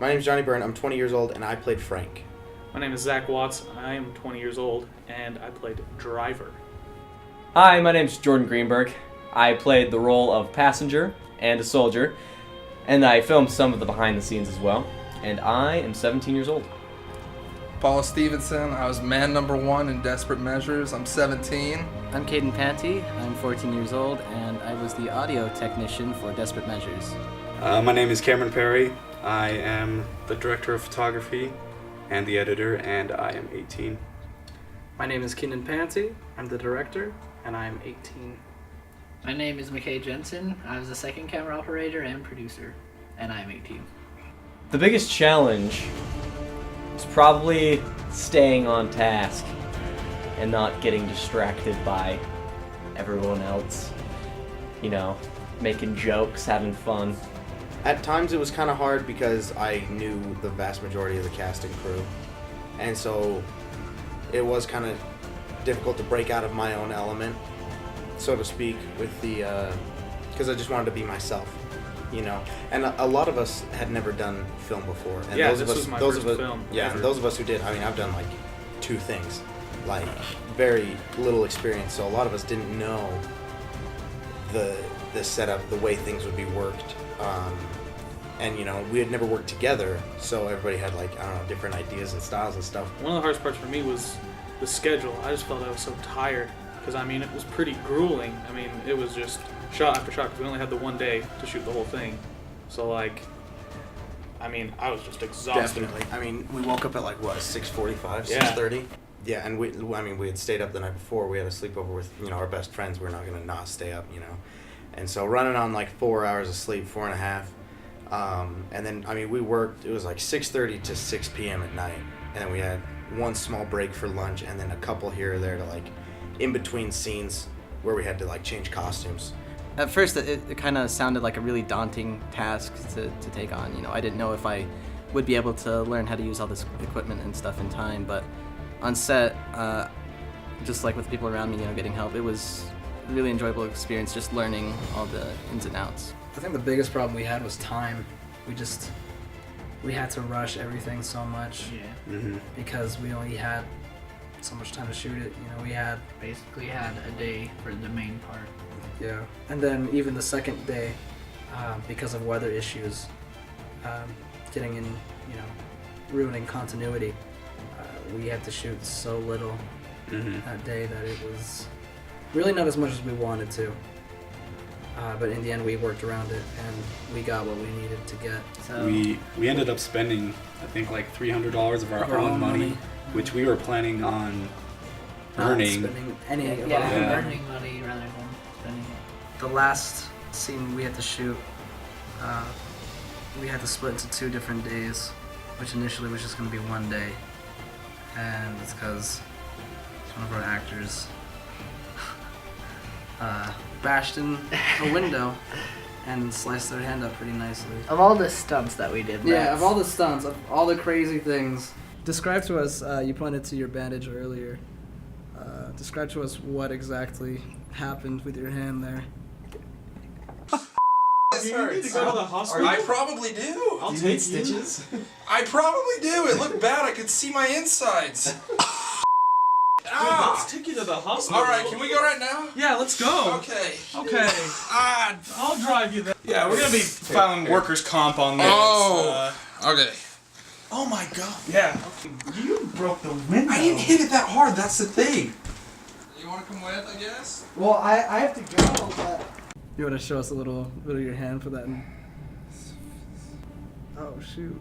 My name is Johnny Byrne. I'm 20 years old, and I played Frank. My name is Zach Watts. I am 20 years old, and I played Driver. Hi, my name's Jordan Greenberg. I played the role of passenger and a soldier, and I filmed some of the behind the scenes as well. And I am 17 years old. Paula Stevenson. I was man number 1 in Desperate Measures. I'm 17. I'm Caden Panty. I'm 14 years old, and I was the audio technician for Desperate Measures. My name is Cameron Perry. I am the director of photography and the editor, and I am 18. My name is Keenan Panty. I'm the director, and I am 18. My name is McKay Jensen. I was the second camera operator and producer, and I am 18. The biggest challenge is probably staying on task and not getting distracted by everyone else. You know, making jokes, having fun. At times it was kind of hard because I knew the vast majority of the cast and crew. And so it was kind of difficult to break out of my own element, so to speak, with the, because I just wanted to be myself, you know. And a lot of us had never done film before. And Yeah, those this of us, was my those first of us, film Yeah, ever. and those of us who did, I mean, I've done like 2 things, like very little experience. So a lot of us didn't know the setup, the way things would be worked. And you know, we had never worked together, so everybody had like, I don't know, different ideas and styles and stuff. One of the hardest parts for me was the schedule. I just felt I was so tired because, I mean, it was pretty grueling. I mean, it was just shot after shot because we only had the one day to shoot the whole thing. So, like, I mean, I was just exhausted. Definitely. I mean, we woke up at like what, 6:45, Yeah. 6:30. Yeah, and we had stayed up the night before. We had a sleepover with, you know, our best friends. We're not gonna not stay up, you know. And so running on like 4 hours of sleep, 4.5. And then, I mean, we worked, it was like 6:30 to 6 p.m. at night. And then we had one small break for lunch and then a couple here or there to like, in between scenes where we had to like change costumes. At first, it kind of sounded like a really daunting task to take on. You know, I didn't know if I would be able to learn how to use all this equipment and stuff in time. But on set, just like with the people around me, you know, getting help, it was a really enjoyable experience just learning all the ins and outs. I think the biggest problem we had was time. We had to rush everything so much Yeah. Mm-hmm. because we only had so much time to shoot it. You know, we had, Basically had a day for the main part. yeah. And then even the second day, because of weather issues, getting in, you know, ruining continuity, we had to shoot so little that day that it was really not as much as we wanted to. But in the end, we worked around it, and we got what we needed to get. So We ended up spending, I think, like $300 of our own money, which we were planning on Not earning. spending any of yeah, our own Yeah. money. earning money rather than spending it. The last scene we had to shoot, we had to split into 2 different days, which initially was just going to be 1 day. And it's because one of our actors bashed in a window and sliced their hand up pretty nicely. Of all the stunts that we did, Yeah, of all the stunts, of all the crazy things. Describe to us, you pointed to your bandage earlier. Describe to us what exactly happened with your hand there. You need to go to the hospital. I probably do. I'll take stitches. I probably do. It looked bad. I could see my insides. Let's take you to the hospital. All right, can we go right now? Yeah, let's go. Okay. Okay. I'll drive you there. Yeah, we're gonna be filing workers' comp on this. Oh. Okay. Oh my god. Yeah. You broke the window. I didn't hit it that hard. That's the thing. You want to come with, I guess? Well, I have to go, but... You want to show us a little bit of your hand for that? Oh, shoot.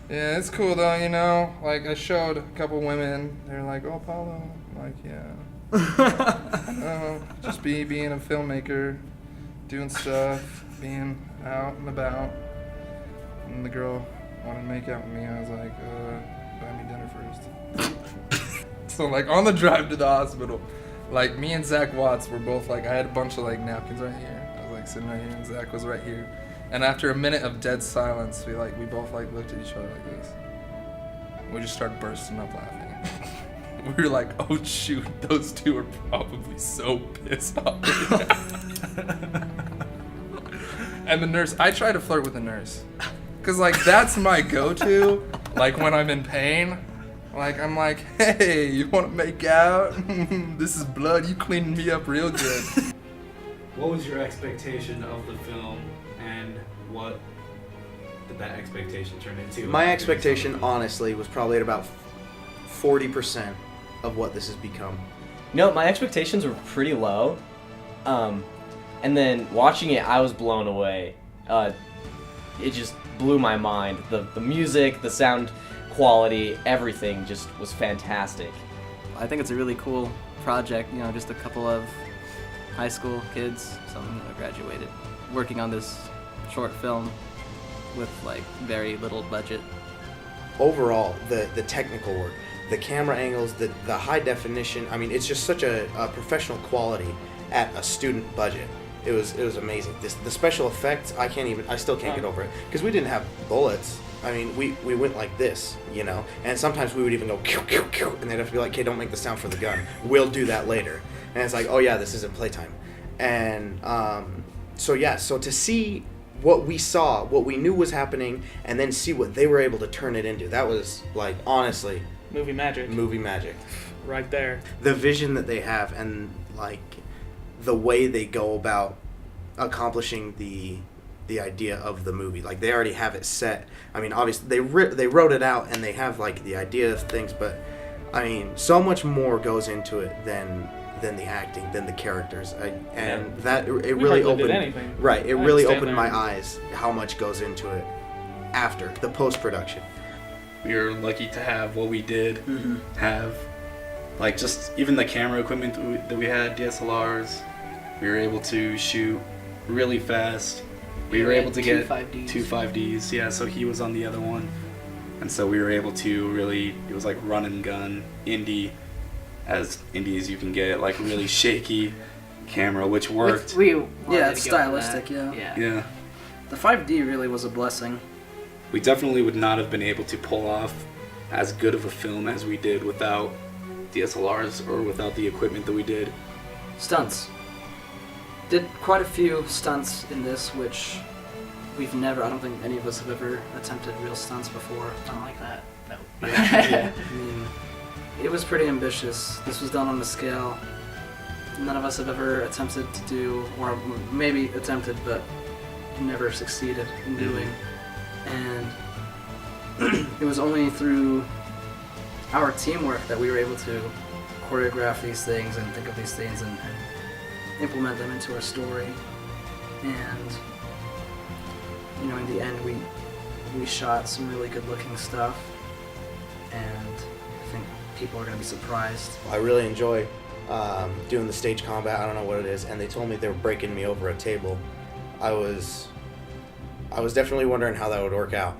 Yeah, it's cool though, you know. Like, I showed a couple women. They're like, "Oh, Paulo." I'm like, yeah. Just being a filmmaker, doing stuff, being out and about. And the girl wanted to make out with me. I was like, buy me dinner first. So, like, on the drive to the hospital, like, me and Zach Watts were both like, I had a bunch of like napkins right here. I was like sitting right here, and Zach was right here. And after a minute of dead silence, we both like looked at each other like this. We just started bursting up laughing. We were like, oh shoot, those two are probably so pissed off. And the nurse, I tried to flirt with the nurse. Cause like that's my go-to. Like when I'm in pain, like I'm like, hey, you want to make out? This is blood. You cleaned me up real good. What was your expectation of the film, and what did that expectation turn into? My expectation, honestly, was probably at about 40% of what this has become. No, my expectations were pretty low. And then watching it, I was blown away. It just blew my mind. The music, the sound quality, everything just was fantastic. I think it's a really cool project. You know, just a couple of high school kids, some graduated, working on this short film with like very little budget. Overall, the technical work, the camera angles, the high definition, I mean, it's just such a professional quality at a student budget. It was amazing. The special effects, I still can't get over it, because we didn't have bullets. I mean, we went like this, you know, and sometimes we would even go kill, kill, kill, and they'd have to be like, okay, don't make the sound for the gun. We'll do that later. And it's like, oh yeah, this isn't playtime. And so to see what we saw, what we knew was happening, and then see what they were able to turn it into, that was, like, honestly, Movie magic. movie magic. Right there. The vision that they have, and like the way they go about accomplishing the idea of the movie, like they already have it set. I mean, obviously they wrote it out and they have like the idea of things, but I mean, so much more goes into it than the acting, than the characters, that it really opened anything. right. It I really understand opened that. my eyes how much goes into it after the post production. We were lucky to have what we did have, like just even the camera equipment that we had, DSLRs. We were able to shoot really fast. We were able to get 2 5Ds. Yeah, so he was on the other one, and so we were able to really. It was like run and gun indie, as indie as you can get. Like really shaky camera, which worked. Yeah, it's stylistic. Yeah. Yeah. The 5D really was a blessing. We definitely would not have been able to pull off as good of a film as we did without DSLRs or without the equipment that we did. Stunts. Did quite a few stunts in this, which we've never, I don't think any of us have ever attempted real stunts before. Something like that. No. I mean, it was pretty ambitious. This was done on a scale none of us have ever attempted to do, or maybe attempted, but never succeeded in doing. And it was only through our teamwork that we were able to choreograph these things and think of these things and implement them into our story. And you know, in the end, we shot some really good-looking stuff, and I think people are going to be surprised. I really enjoy doing the stage combat. I don't know what it is, and they told me they were breaking me over a table. I was definitely wondering how that would work out,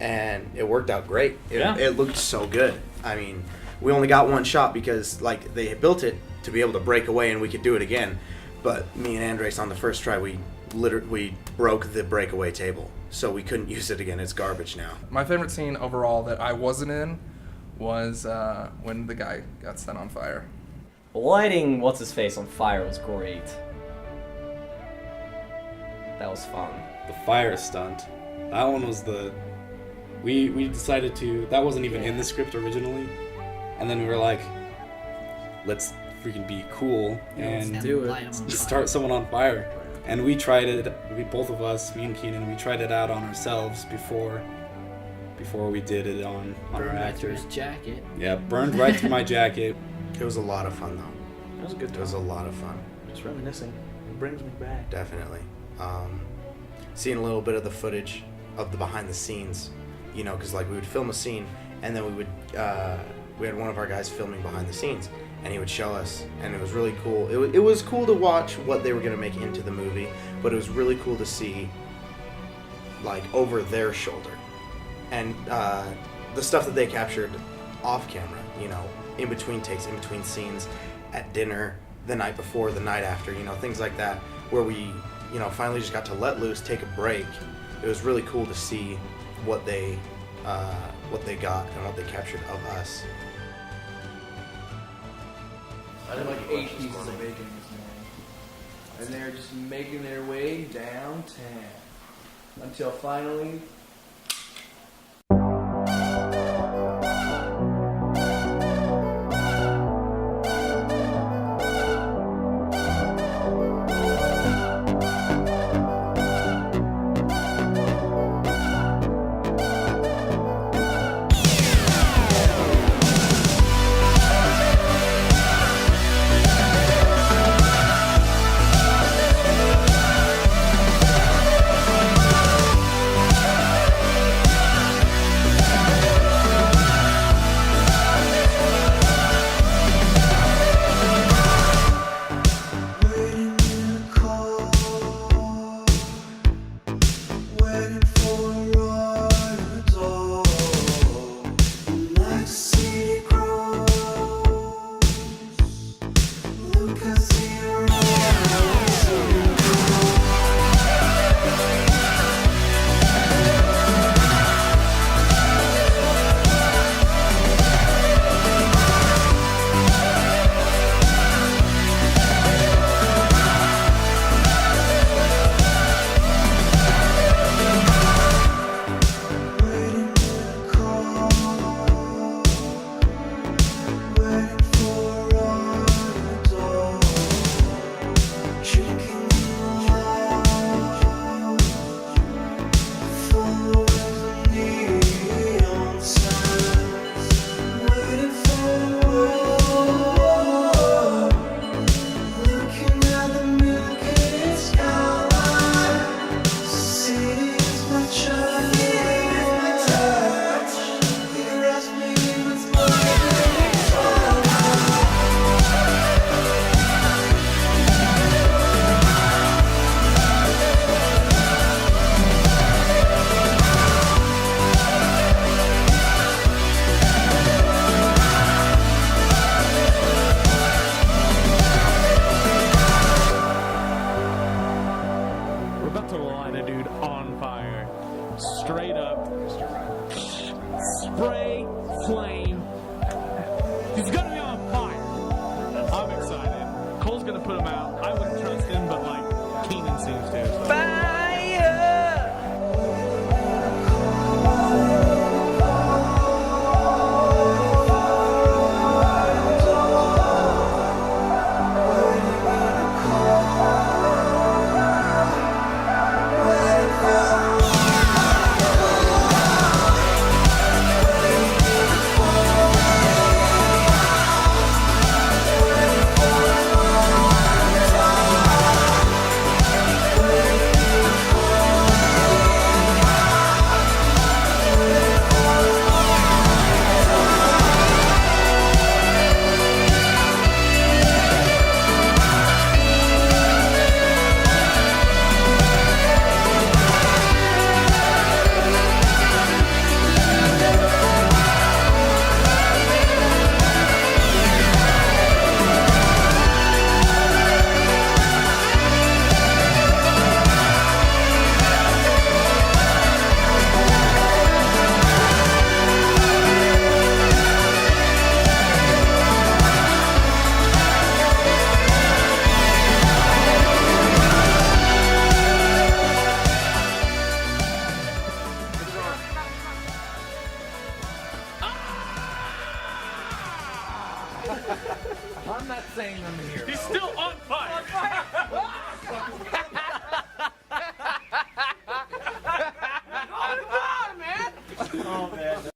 and it worked out great. It looked so good. I mean, we only got one shot because like they built it to be able to break away and we could do it again. But me and Andres on the first try, we broke the breakaway table, so we couldn't use it again. It's garbage now. My favorite scene overall that I wasn't in was when the guy got set on fire. Lighting what's-his-face on fire was great. That was fun. The fire stunt. That one was we decided to, that wasn't even in the script originally. And then we were like, let's freaking be cool and do it. light 'em on just fire. start someone on fire. And we tried it, both of us, me and Keenan, we tried it out on ourselves before we did it on our Burned right through actors. his jacket. Yeah, burned right through my jacket. It was a lot of fun though. That was a good It time. was a lot of fun. Just reminiscing. It brings me back. Definitely. Seeing a little bit of the footage of the behind the scenes, you know, because like we would film a scene and then we had one of our guys filming behind the scenes and he would show us, and it was really cool. It was cool to watch what they were going to make into the movie, but it was really cool to see like over their shoulder and the stuff that they captured off camera, you know, in between takes, in between scenes, at dinner, the night before, the night after, you know, things like that, where we, you know, finally just got to let loose, take a break. It was really cool to see what they got and what they captured of us. I had like 8 pieces of bacon this morning. And they're just making their way downtown. Until finally, about to light a dude on fire. Straight up. Spray, flame. He's gonna be on fire. I'm excited. Cole's gonna put him out. I wouldn't trust him, but like Keenan seems to. So. I'm not saying I'm a hero. He's still on fire. Oh man.